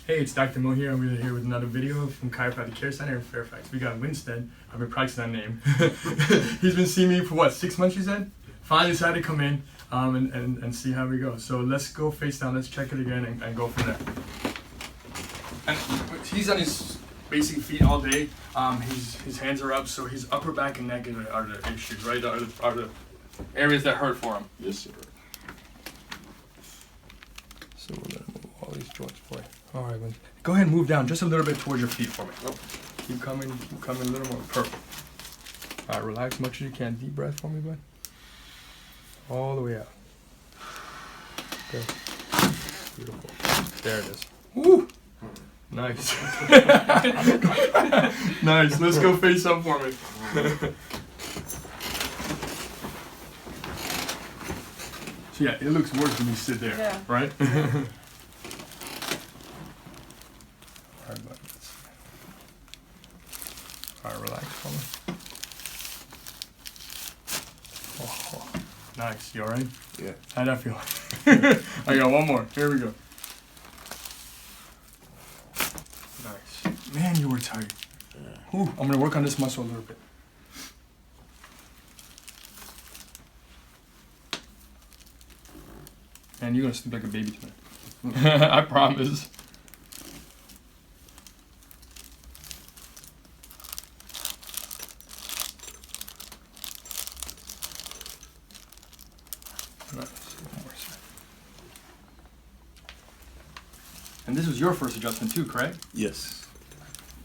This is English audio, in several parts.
Hey, it's Dr. Mo here, and we're here with another video from Chiropractic Care Center in Fairfax. We got Winston. I've been practicing that name. He's been seeing me for what, 6 months, you said? Finally decided to come in and see how we go. So let's go face down, let's check it again and go from there. And he's on his basic feet all day. His hands are up, so his upper back and neck are the issues, right? Are the areas that hurt for him. Yes, sir. So we're gonna move all these joints for you. All right, go ahead and move down just a little bit towards your feet for me. Oh. Keep coming a little more. Perfect. All right, relax as much as you can. Deep breath for me, bud. All the way out. Good. Beautiful. There it is. Woo! Nice. Nice. Let's go face up for me. So yeah, it looks worse when you sit there, Yeah. right? Yeah. Alright, relax for me. Oh, nice. You alright? Yeah. How'd that feel? I got one more. Here we go. Nice. Man, you were tight. Yeah. Ooh, I'm gonna work on this muscle a little bit. Man, you're gonna sleep like a baby tonight. I promise. Nice. One more side. And this was your first adjustment too, correct? Yes.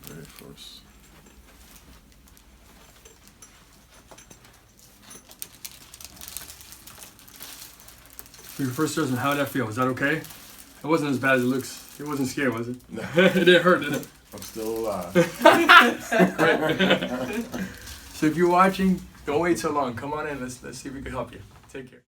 Very first. For your first adjustment, how did that feel? Was that okay? It wasn't as bad as it looks. It wasn't scary, was it? No. It didn't hurt, did it? I'm still alive. So if you're watching, don't wait so long. Come on in. Let's see if we can help you. Take care.